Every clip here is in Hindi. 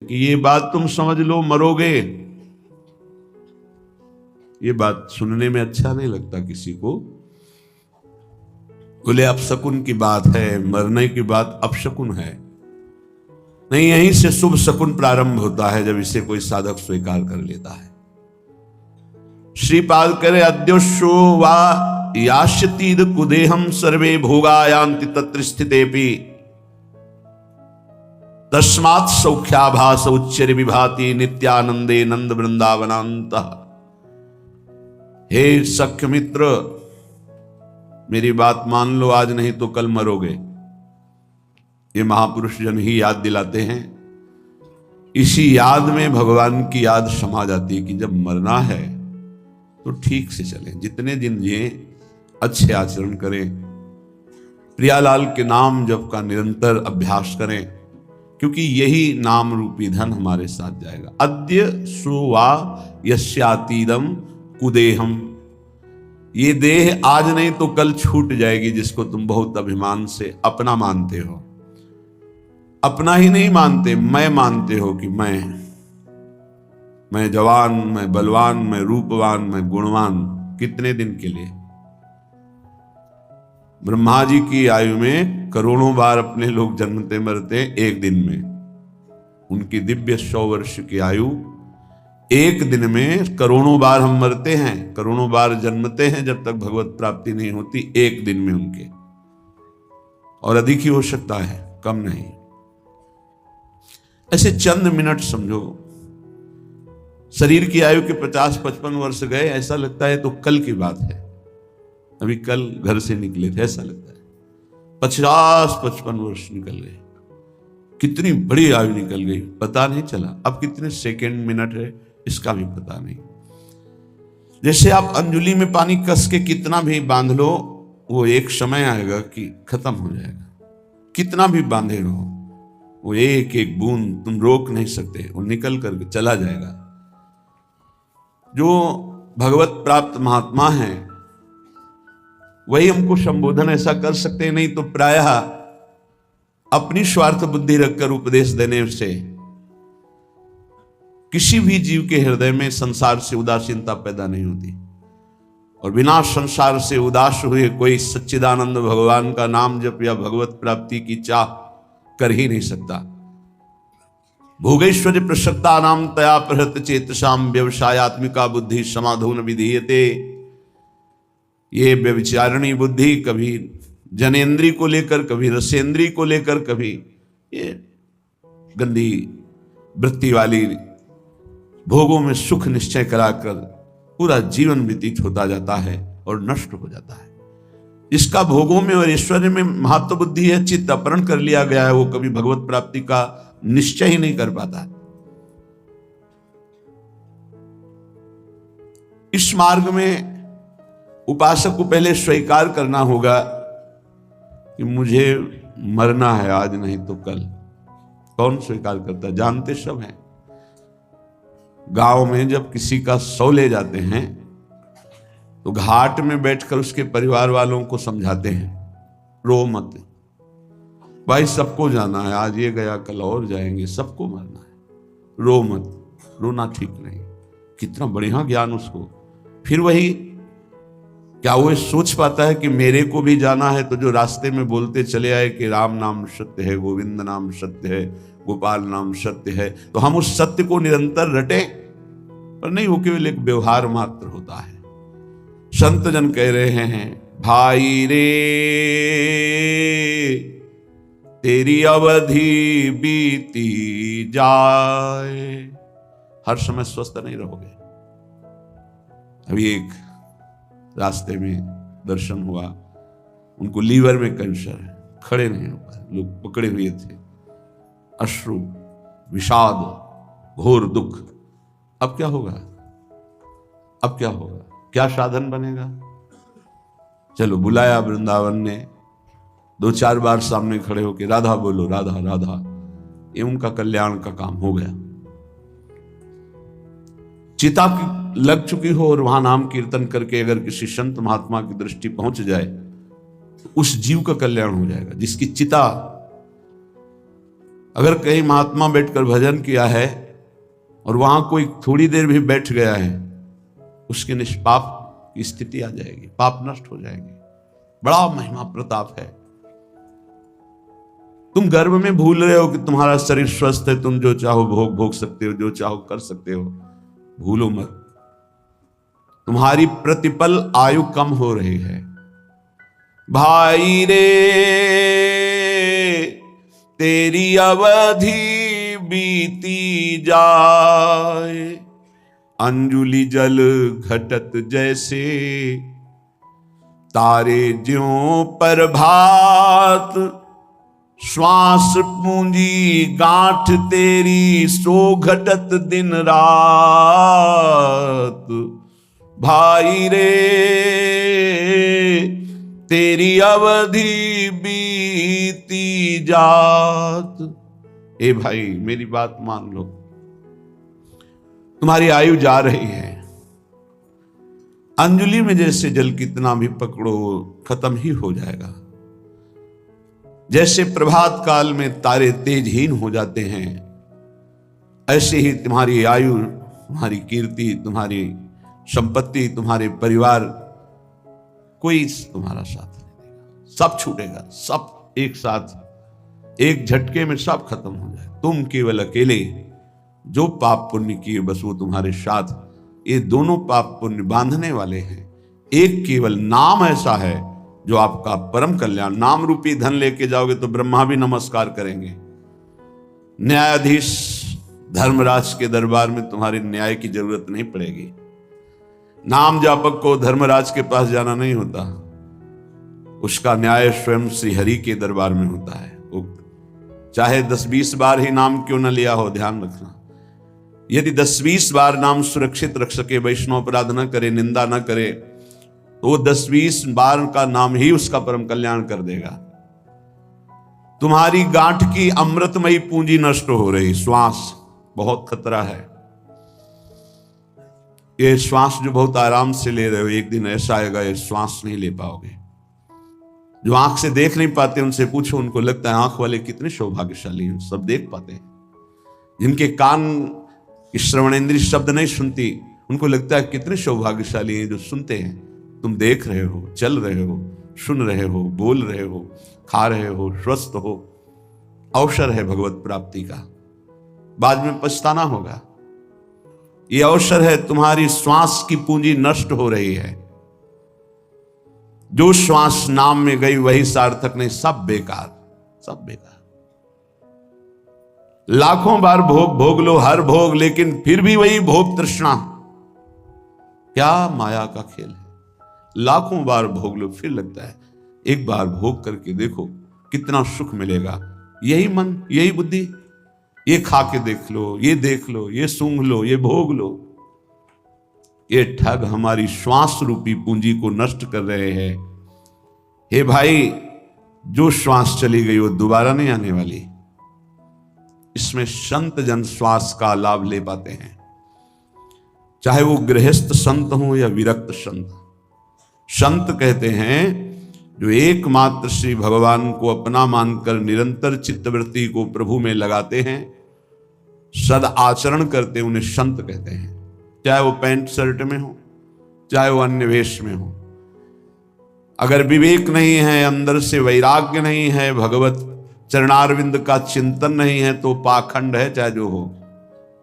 कि ये बात तुम समझ लो मरोगे। ये बात सुनने में अच्छा नहीं लगता किसी को। बोले अपशकुन की बात है, मरने की बात अपशकुन है नहीं। यहीं से शुभ शकुन प्रारंभ होता है जब इसे कोई साधक स्वीकार कर लेता है। श्रीपाल करे अद्योशो वा यास्यतीद कुदेहम सर्वे भोगायांति तत्र स्थितेपि तस्मात् सौख्याभास उच्चर विभाति नित्यानंदे नंद वृंदावनांत। हे सख्य मित्र, मेरी बात मान लो, आज नहीं तो कल मरोगे। ये महापुरुष जन ही याद दिलाते हैं। इसी याद में भगवान की याद समा जाती है कि जब मरना है तो ठीक से चलें, जितने दिन जिए अच्छे आचरण करें, प्रियालाल के नाम जप का निरंतर अभ्यास करें, क्योंकि यही नाम रूपी धन हमारे साथ जाएगा। अद्य सुवा यस्यातीदम कुदेहम, ये देह आज नहीं तो कल छूट जाएगी, जिसको तुम बहुत अभिमान से अपना मानते हो। अपना ही नहीं मानते, मैं मानते हो कि मैं जवान, मैं बलवान, मैं रूपवान, मैं गुणवान। कितने दिन के लिए? ब्रह्मा जी की आयु में करोड़ों बार अपने लोग जन्मते मरते एक दिन में। उनकी दिव्य 100 वर्ष की आयु, एक दिन में करोड़ों बार हम मरते हैं, करोड़ों बार जन्मते हैं जब तक भगवत प्राप्ति नहीं होती, एक दिन में उनके। और अधिक ही हो सकता है, कम नहीं। ऐसे चंद मिनट समझो, शरीर की आयु के 50-55 वर्ष गए, ऐसा लगता है तो कल की बात है, अभी कल घर से निकले थे, ऐसा लगता है 50-55 वर्ष निकल गए। कितनी बड़ी आयु निकल गई, पता नहीं चला। अब कितने सेकंड मिनट है इसका भी पता नहीं। जैसे आप अंजुली में पानी कस के कितना भी बांध लो, वो एक समय आएगा कि खत्म हो जाएगा। कितना भी बांधे रहो, वो एक एक बूंद तुम रोक नहीं सकते, वो निकल करके चला जाएगा। जो भगवत प्राप्त महात्मा हैं वही हमको संबोधन ऐसा कर सकते हैं, नहीं तो प्रायः अपनी स्वार्थ बुद्धि रखकर उपदेश देने से किसी भी जीव के हृदय में संसार से उदासीनता पैदा नहीं होती। और बिना संसार से उदास हुए कोई सच्चिदानंद भगवान का नाम जप या भगवत प्राप्ति की चाह कर ही नहीं सकता। भोगेश्वरी प्रसक्ता नाम तया प्रहृत चेतसाम व्यवसायत्मिका बुद्धि समाधून विधीयते। ये व्यभिचारिणी बुद्धि कभी जनेन्द्री को लेकर, कभी रसेंद्री को लेकर, कभी ये गंदी वृत्ति वाली भोगों में सुख निश्चय कराकर पूरा जीवन व्यतीत होता जाता है और नष्ट हो जाता है। इसका भोगों में और ऐश्वर्य में महत्व बुद्धि है, चित्त अपहरण कर लिया गया है, वो कभी भगवत प्राप्ति का निश्चय ही नहीं कर पाता। इस मार्ग में उपासक को पहले स्वीकार करना होगा कि मुझे मरना है, आज नहीं तो कल। कौन स्वीकार करता है? जानते सब हैं। गांव में जब किसी का शव ले जाते हैं तो घाट में बैठकर उसके परिवार वालों को समझाते हैं, रो मत भाई, सबको जाना है, आज ये गया कल और जाएंगे, सबको मरना है, रो मत। रोना ठीक नहीं। कितना बढ़िया ज्ञान उसको। फिर वही, क्या वो सोच पाता है कि मेरे को भी जाना है? तो जो रास्ते में बोलते चले आए कि राम नाम सत्य है, गोविंद नाम सत्य है, गोपाल नाम सत्य है, तो हम उस सत्य को निरंतर रटें? पर नहीं, वो केवल एक व्यवहार मात्र होता है। संत जन कह रहे हैं, भाई रे तेरी अवधि बीती जाए। हर समय स्वस्थ नहीं रहोगे। अभी एक रास्ते में दर्शन हुआ, उनको लीवर में कैंसर है, खड़े नहीं हो पाए, लोग पकड़े हुए थे, अश्रु, विषाद, घोर दुख। अब क्या होगा? अब क्या होगा? क्या साधन बनेगा? चलो, बुलाया वृंदावन ने, 2-4 बार सामने खड़े होकर राधा बोलो, राधा राधा, ये उनका कल्याण का काम हो गया। चिता लग चुकी हो और वहां नाम कीर्तन करके अगर किसी संत महात्मा की दृष्टि पहुंच जाए तो उस जीव का कल्याण हो जाएगा, जिसकी चिता अगर कहीं महात्मा बैठकर भजन किया है और वहां कोई थोड़ी देर भी बैठ गया है, उसके निष्पाप की स्थिति आ जाएगी, पाप नष्ट हो जाएंगे। बड़ा महिमा प्रताप है। तुम गर्व में भूल रहे हो कि तुम्हारा शरीर स्वस्थ है, तुम जो चाहो भोग सकते हो, जो चाहो कर सकते हो। भूलो मत, तुम्हारी प्रतिपल आयु कम हो रही है। भाई रे तेरी अवधि बीती जाए, अंजुलि जल घटत जैसे, तारे ज्यों प्रभात, श्वास पूंजी गांठ तेरी सो घटत दिन रात। भाई रे तेरी अवधि बीती जात। ए भाई मेरी बात मान लो, तुम्हारी आयु जा रही है। अंजुलि में जैसे जल कितना भी पकड़ो खत्म ही हो जाएगा। जैसे प्रभात काल में तारे तेजहीन हो जाते हैं, ऐसे ही तुम्हारी आयु, तुम्हारी कीर्ति, तुम्हारी संपत्ति, तुम्हारे परिवार, कोई तुम्हारा साथ नहीं देगा। सब छूटेगा, सब एक साथ एक झटके में सब खत्म हो जाए। तुम केवल अकेले जो पाप पुण्य किए बस वो तुम्हारे साथ, ये दोनों पाप पुण्य बांधने वाले हैं। एक केवल नाम ऐसा है जो आपका परम कल्याण। नाम रूपी धन लेके जाओगे तो ब्रह्मा भी नमस्कार करेंगे। न्यायाधीश धर्मराज के दरबार में तुम्हारे न्याय की जरूरत नहीं पड़ेगी। नाम जापक को धर्मराज के पास जाना नहीं होता, उसका न्याय स्वयं श्री हरि के दरबार में होता है। वो चाहे 10-20 बार ही नाम क्यों न लिया हो, ध्यान रखना। यदि 10-20 बार नाम सुरक्षित रख सके, वैष्णव अपराध न करे, निंदा न करे, तो वो 10-20 बार का नाम ही उसका परम कल्याण कर देगा। तुम्हारी गांठ की अमृतमयी पूंजी नष्ट हो रही। श्वास बहुत खतरा है। ये श्वास जो बहुत आराम से ले रहे हो, एक दिन ऐसा आएगा ये श्वास नहीं ले पाओगे। जो आंख से देख नहीं पाते उनसे पूछो, उनको लगता है आंख वाले कितने सौभाग्यशाली हैं, सब देख पाते हैं। जिनके कान की श्रवणेंद्रिय शब्द नहीं सुनती, उनको लगता है कितने सौभाग्यशाली हैं जो सुनते हैं। तुम देख रहे हो, चल रहे हो, सुन रहे हो, बोल रहे हो, खा रहे हो, स्वस्थ हो। अवसर है भगवत प्राप्ति का, बाद में पछताना होगा। ये अवसर है। तुम्हारी श्वास की पूंजी नष्ट हो रही है। जो श्वास नाम में गई वही सार्थक नहीं, सब बेकार, सब बेकार। लाखों बार भोग भोग लो, हर भोग, लेकिन फिर भी वही भोग तृष्णा। क्या माया का खेल है। लाखों बार भोग लो, फिर लगता है एक बार भोग करके देखो कितना सुख मिलेगा। यही मन, यही बुद्धि, ये खा के देख लो, ये देख लो, ये सूंघ लो, ये भोग लो। ये ठग हमारी श्वास रूपी पूंजी को नष्ट कर रहे हैं। हे भाई, जो श्वास चली गई वो दोबारा नहीं आने वाली। इसमें संत जन श्वास का लाभ ले पाते हैं, चाहे वो गृहस्थ संत हो या विरक्त संत। संत कहते हैं जो एकमात्र श्री भगवान को अपना मानकर निरंतर चित्तवृत्ति को प्रभु में लगाते हैं, सद आचरण करते, उन्हें संत कहते हैं। चाहे वो पैंट शर्ट में हो, चाहे वो अन्य वेश में हो। अगर विवेक नहीं है, अंदर से वैराग्य नहीं है, भगवत चरणारविंद का चिंतन नहीं है, तो पाखंड है चाहे जो हो।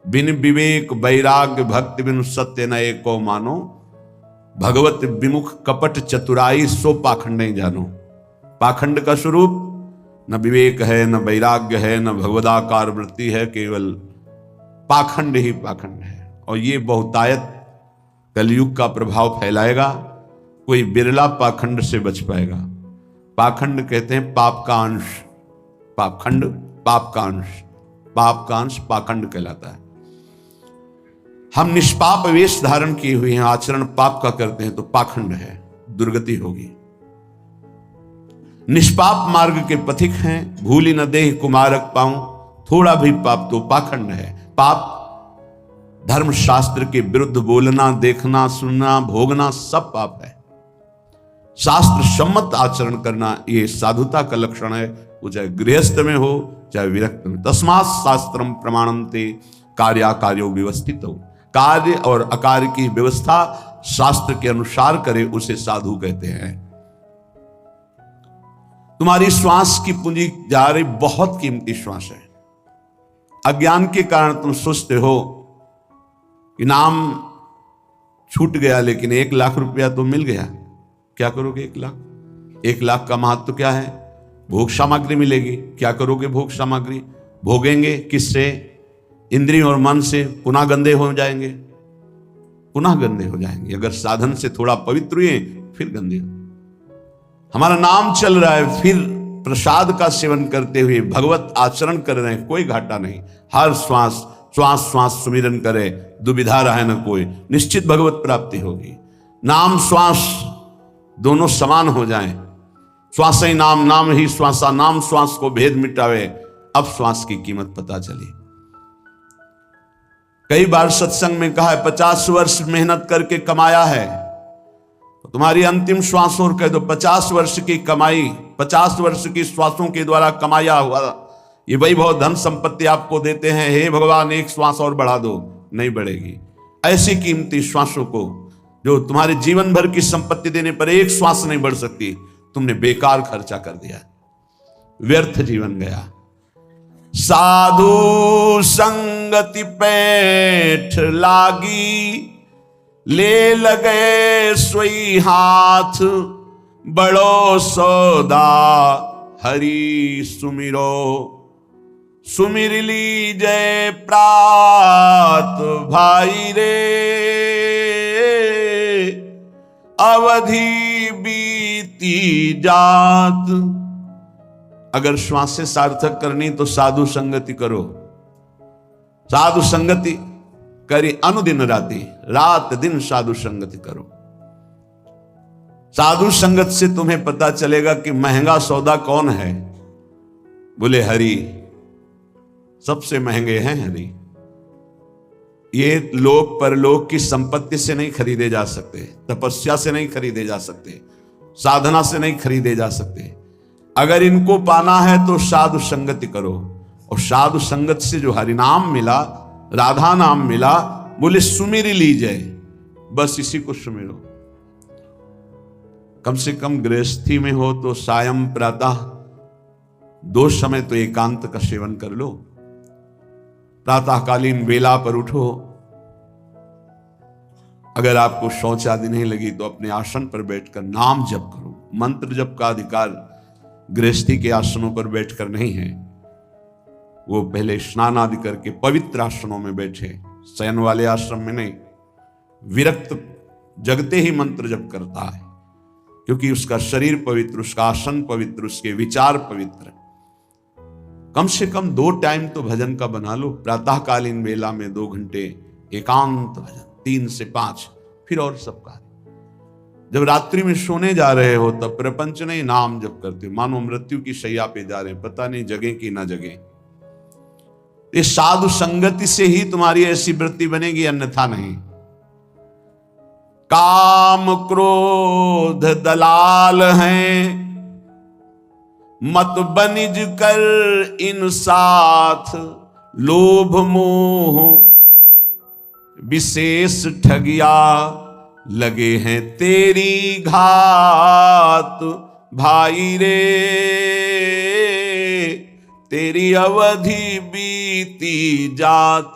बिन विवेक वैराग्य भक्ति बिनु सत्य न एको मानो, भगवत विमुख कपट चतुराई सो पाखंड नहीं जानो। पाखंड का स्वरूप न विवेक है, न वैराग्य है, न भगवदाकार वृत्ति है, केवल पाखंड ही पाखंड है। और ये बहुतायत कलयुग का प्रभाव फैलाएगा। कोई बिरला पाखंड से बच पाएगा। पाखंड कहते हैं पाप का अंश, पाखंड पाप का अंश, पाप का अंश पाखंड कहलाता है। हम निष्पाप वेश धारण किए हुए हैं, आचरण पाप का करते हैं तो पाखंड है, दुर्गति होगी। निष्पाप मार्ग के पथिक हैं, भूली न देह कुमारक पाऊं, थोड़ा भी पाप तो पाखंड है। पाप धर्म शास्त्र के विरुद्ध बोलना, देखना, सुनना, भोगना सब पाप है। शास्त्र सम्मत आचरण करना ये साधुता का लक्षण है, वो चाहे गृहस्थ में हो चाहे विरक्त में। तस्मात् शास्त्रम प्रमाणन्ते कार्याकार्यो व्यवस्थित हो। कार्य और अकार्य की व्यवस्था शास्त्र के अनुसार करे उसे साधु कहते हैं। तुम्हारी श्वास की पूंजी जा रही, बहुत कीमती श्वास है। अज्ञान के कारण तुम सोचते हो कि नाम छूट गया, लेकिन 1 लाख रुपया तो मिल गया, क्या करोगे 1 लाख? 1 लाख का महत्व क्या है? भोग सामग्री मिलेगी, क्या करोगे भोग सामग्री? भोगेंगे किससे? इंद्रिय और मन से। पुनः गंदे हो जाएंगे, पुनः गंदे हो जाएंगे। अगर साधन से थोड़ा पवित्र हुए फिर गंदे हो। हमारा नाम चल रहा है, फिर प्रसाद का सेवन करते हुए भगवत आचरण कर रहे हैं, कोई घाटा नहीं। हर श्वास श्वास श्वास सुमिरन करे, दुविधा रहे न कोई, निश्चित भगवत प्राप्ति होगी। नाम श्वास दोनों समान हो जाएं। श्वास ही नाम, नाम ही श्वासा, नाम श्वास को भेद मिटावे। अब श्वास की कीमत पता चली। कई बार सत्संग में कहा है 50 वर्ष मेहनत करके कमाया है, तो तुम्हारी अंतिम श्वास और कह दो 50 वर्ष की कमाई, 50 वर्ष की श्वासों के द्वारा कमाया हुआ ये वैभव धन संपत्ति आपको देते हैं। हे भगवान, 1 श्वास और बढ़ा दो, नहीं बढ़ेगी। ऐसी कीमती श्वासों को जो तुम्हारे जीवन भर की संपत्ति देने पर 1 श्वास नहीं बढ़ सकती, तुमने बेकार खर्चा कर दिया, व्यर्थ जीवन गया। साधु संगति पैठ लागी, ले लगे सोई हाथ, बड़ो सौदा हरि सुमिरो। सुमिर लीजय प्रात भाई रे, अवधि बीती जात। अगर श्वास से सार्थक करनी तो साधु संगति करो। साधु संगति करी अनुदिन राति, रात दिन साधु संगति करो। साधु संगत से तुम्हें पता चलेगा कि महंगा सौदा कौन है। बोले हरि, सबसे महंगे हैं हरि। ये लोक परलोक की संपत्ति से नहीं खरीदे जा सकते, तपस्या से नहीं खरीदे जा सकते, साधना से नहीं खरीदे जा सकते। अगर इनको पाना है तो साधु संगति करो। और साधु संगत से जो हरि नाम मिला, राधा नाम मिला, बोले सुमिर लीजिए, बस इसी को सुमिरो। कम से कम गृहस्थी में हो तो सायं प्रातः 2 समय तो एकांत का सेवन कर लो। प्रातःकालीन वेला पर उठो। अगर आपको शौच आदि नहीं लगी तो अपने आसन पर बैठकर नाम जप करो। मंत्र जप का अधिकार गृहस्थी के आसनों पर बैठकर नहीं है। वो पहले स्नान आदि करके पवित्र आसनों में बैठे, शयन वाले आश्रम में नहीं। विरक्त जगते ही मंत्र जप करता है, क्योंकि उसका शरीर पवित्र, उसका आसन पवित्र, उसके विचार पवित्र। कम से कम 2 टाइम तो भजन का बना लो। प्रातःकालीन वेला में 2 घंटे एकांत भजन, 3 से 5, फिर और सब कार्य। जब रात्रि में सोने जा रहे हो तब प्रपंच नहीं, नाम जप करते हो, मानो मृत्यु की शैया पे जा रहे हैं, पता नहीं जगे कि ना जगे। ये साधु संगति से ही तुम्हारी ऐसी वृत्ति बनेगी, अन्यथा नहीं। काम क्रोध दलाल हैं, मत बनिज कर इन साथ। लोभ मोह विशेष ठगिया, लगे हैं तेरी घात। भाई रे तेरी अवधि बीती जात।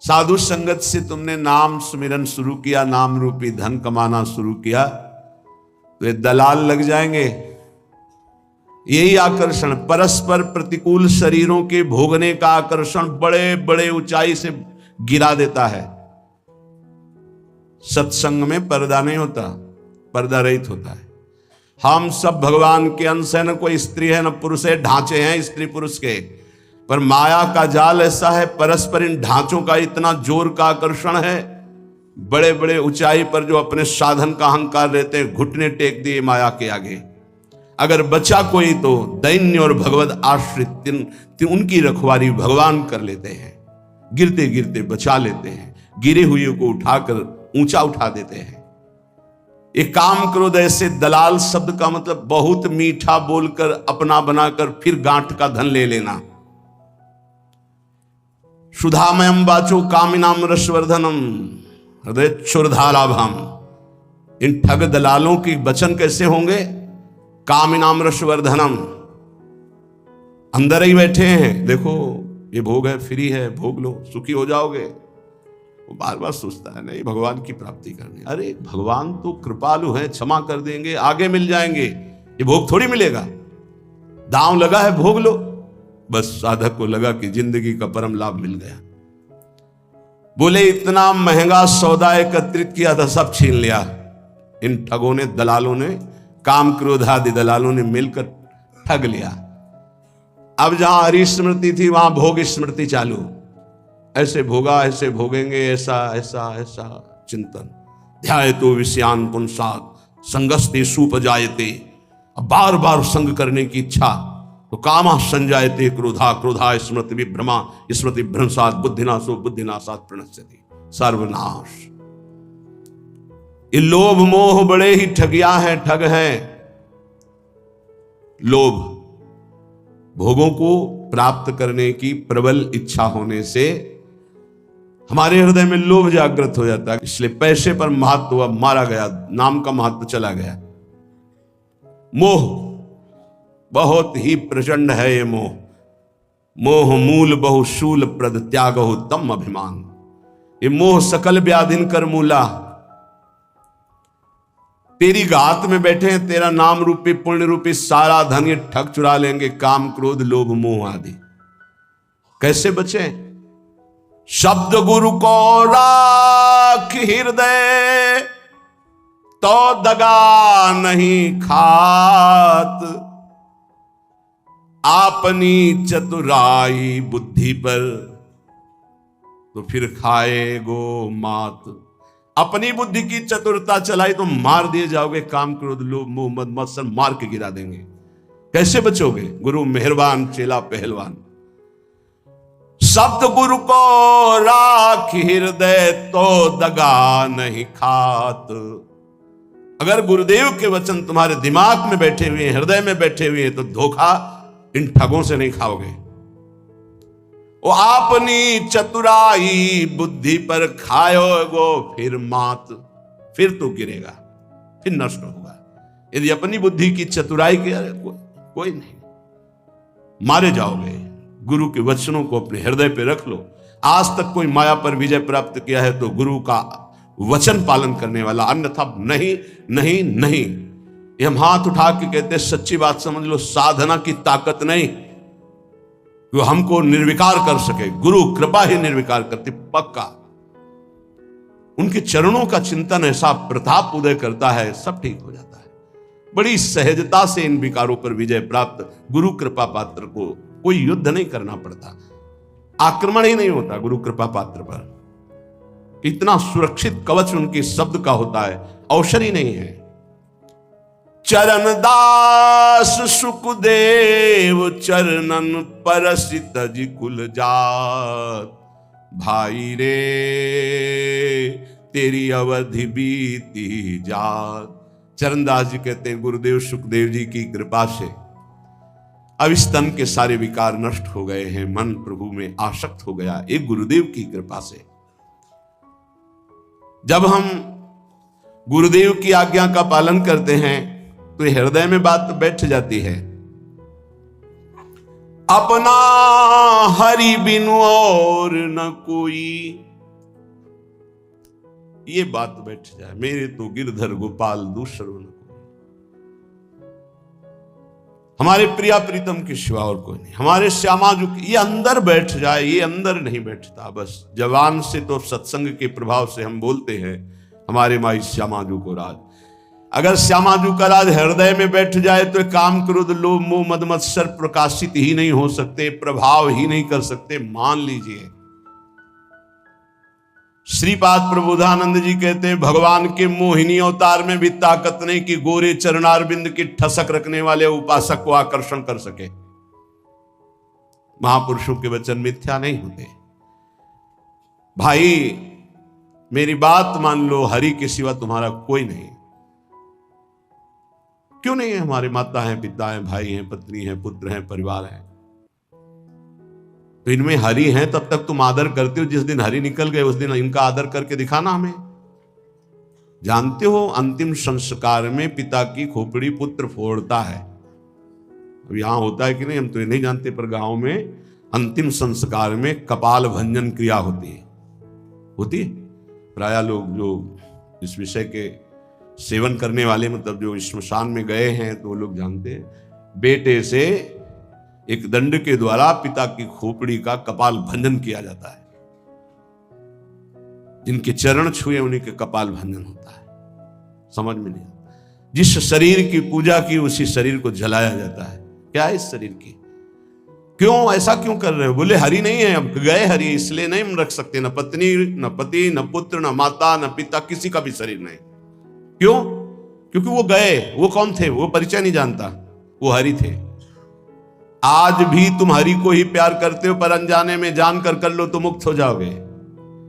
साधु संगत से तुमने नाम सुमिरन शुरू किया, नाम रूपी धन कमाना शुरू किया, तो ये दलाल लग जाएंगे। यही आकर्षण, परस्पर प्रतिकूल शरीरों के भोगने का आकर्षण बड़े बड़े ऊंचाई से गिरा देता है। सत्संग में पर्दा नहीं होता, पर्दा रहित होता है। हम सब भगवान के अंश है, न कोई स्त्री है न पुरुष है, ढांचे हैं स्त्री पुरुष के, पर माया का जाल ऐसा है, परस्पर इन ढांचों का इतना जोर का आकर्षण है। बड़े बड़े ऊंचाई पर जो अपने साधन का अहंकार रहते हैं, घुटने टेक दिए माया के आगे। अगर बचा कोई तो दैन्य और भगवत आश्रित उनकी रखवाली भगवान कर लेते हैं, गिरते गिरते बचा लेते हैं, गिरे हुए को उठाकर ऊंचा उठा देते हैं। ये काम क्रोध ऐसे दलाल शब्द का मतलब बहुत मीठा बोलकर अपना बनाकर फिर गांठ का धन ले लेना। सुधामयम वाचो कामिनाम रसवर्धनम हृदय क्षुरधालाभम। इन ठग दलालों की वचन कैसे होंगे? कामिनाम रसवर्धनम, अंदर ही बैठे हैं, देखो ये भोग है, फ्री है, भोग लो, सुखी हो जाओगे। वो बार बार सोचता है नहीं भगवान की प्राप्ति करनी। अरे भगवान तो कृपालु है, क्षमा कर देंगे, आगे मिल जाएंगे, ये भोग थोड़ी मिलेगा। दांव लगा है, भोग लो। बस साधक को लगा कि जिंदगी का परम लाभ मिल गया। बोले इतना महंगा सौदा एकत्रित किया था, सब छीन लिया। इन ठगों ने, दलालों ने, काम क्रोध आदि दलालों ने मिलकर ठग लिया। अब जहां हरि स्मृति थी वहां भोग स्मृति चालू। ऐसे भोगा, ऐसे भोगेंगे, ऐसा ऐसा ऐसा चिंतन। ध्यायतो विषयान पुंसात् संगस्ते सुपजायते। बार बार संग करने की इच्छा तो कामा संजायते क्रोधा, क्रोधा स्मृति विभ्रमा, स्मृति भ्रंशात् बुद्धिनाशो बुद्धिनाशात् प्रणश्यति। सर्वनाश। ये लोभ मोह बड़े ही ठगिया हैं, ठग हैं। लोभ, भोगों को प्राप्त करने की प्रबल इच्छा होने से हमारे हृदय में लोभ जागृत हो जाता है। इसलिए पैसे पर महत्व अब मारा गया, नाम का महत्व चला गया। मोह बहुत ही प्रचंड है ये मोह। मोह मूल बहुशूल प्रद त्यागो तम अभिमान। ये मोह सकल व्याधिन कर मूला। तेरी गात में बैठे हैं, तेरा नाम रूपी पुण्य रूपी सारा धन ये ठग चुरा लेंगे, काम क्रोध लोभ मोह आदि। कैसे बचे? शब्द गुरु को राख हृदय तो दगा नहीं खात। अपनी चतुराई बुद्धि पर तो फिर खाएगो मात। अपनी बुद्धि की चतुरता चलाई तो मार दिए जाओगे। काम क्रोध लोभ मोह मद मत्सर मार के गिरा देंगे। कैसे बचोगे? गुरु मेहरबान, चेला पहलवान। शब्द गुरु को राख हृदय तो दगा नहीं खात। अगर गुरुदेव के वचन तुम्हारे दिमाग में बैठे हुए, हृदय में बैठे हुए, तो धोखा इन ठगों से नहीं खाओगे। वो अपनी चतुराई बुद्धि पर खाओगो फिर मात। फिर तो गिरेगा, फिर नष्ट होगा। यदि अपनी बुद्धि की चतुराई की, कोई नहीं, मारे जाओगे। गुरु के वचनों को अपने हृदय पे रख लो। आज तक कोई माया पर विजय प्राप्त किया है तो गुरु का वचन पालन करने वाला, अन्यथा नहीं नहीं नहीं। ये हम हाथ उठा के कहते हैं, सच्ची बात समझ लो, साधना की ताकत नहीं वो हमको निर्विकार कर सके। गुरु कृपा ही निर्विकार करती, पक्का। उनके चरणों का चिंतन ऐसा प्रताप उदय करता है, सब ठीक हो जाता है। बड़ी सहजता से इन विकारों पर विजय प्राप्त। गुरु कृपा पात्र को कोई युद्ध नहीं करना पड़ता, आक्रमण ही नहीं होता गुरु कृपा पात्र पर। इतना सुरक्षित कवच उनके शब्द का होता है, अवसर ही नहीं है। चरण दास सुखदेव चरणन परसित जी कुल जात। भाई रे तेरी अवधि बीती जात। चरणदास जी कहते हैं, गुरुदेव सुखदेव जी की कृपा से अब इस तन के सारे विकार नष्ट हो गए हैं, मन प्रभु में आसक्त हो गया, एक गुरुदेव की कृपा से। जब हम गुरुदेव की आज्ञा का पालन करते हैं तो हृदय में बात बैठ जाती है, अपना हरि बिनु और न कोई। ये बात बैठ जाए, मेरे तो गिरधर गोपाल दूसरो न कोई। हमारे प्रिया प्रीतम के सिवा और कोई नहीं, हमारे श्यामाजू। ये अंदर बैठ जाए, ये अंदर नहीं बैठता। बस जवान से तो सत्संग के प्रभाव से हम बोलते हैं, हमारे माई श्यामाजू को राज। अगर श्यामाजू का राज हृदय में बैठ जाए तो काम क्रोध लोभ मोह मद मत्सर प्रकाशित ही नहीं हो सकते, प्रभाव ही नहीं कर सकते। मान लीजिए, श्रीपाद प्रबोधानंद जी कहते हैं, भगवान के मोहिनी अवतार में भी ताकत नहीं कि गोरे चरणारविंद की ठसक रखने वाले उपासक को आकर्षण कर सके। महापुरुषों के वचन मिथ्या नहीं होते। भाई मेरी बात मान लो, हरि के सिवा तुम्हारा कोई नहीं। क्यों नहीं है? हमारे माता हैं, पिता हैं, भाई हैं, पत्नी हैं, पुत्र हैं, परिवार है। तो इनमें हरि हैं, तब तक तुम आदर करते हो। जिस दिन हरि निकल गए उस दिन इनका आदर करके दिखाना हमें। जानते हो अंतिम संस्कार में पिता की खोपड़ी पुत्र फोड़ता है। अब यहां होता है कि नहीं हम तो ये नहीं जानते, पर गांव में अंतिम संस्कार में कपाल भंजन क्रिया होती है। प्राय लोग जो इस विषय के सेवन करने वाले, मतलब जो श्मशान में गए हैं, तो लोग जानते हैं बेटे से एक दंड के द्वारा पिता की खोपड़ी का कपाल भंजन किया जाता है। जिनके चरण छुए उन्हीं के कपाल भंजन होता है। समझ में नहीं आता। जिस शरीर की पूजा की उसी शरीर को जलाया जाता है। क्या है इस शरीर की? क्यों ऐसा क्यों कर रहे हो? बोले हरि नहीं है, अब गए हरि, इसलिए नहीं हम रख सकते। न पत्नी, न पति, न पुत्र, न माता, न पिता, किसी का भी शरीर नहीं। क्यों? क्योंकि वो गए। वो कौन थे? वो परिचय नहीं जानता, वो हरि थे। आज भी तुम हरि को ही प्यार करते हो, पर अनजाने में जानकर कर लो तो मुक्त हो जाओगे।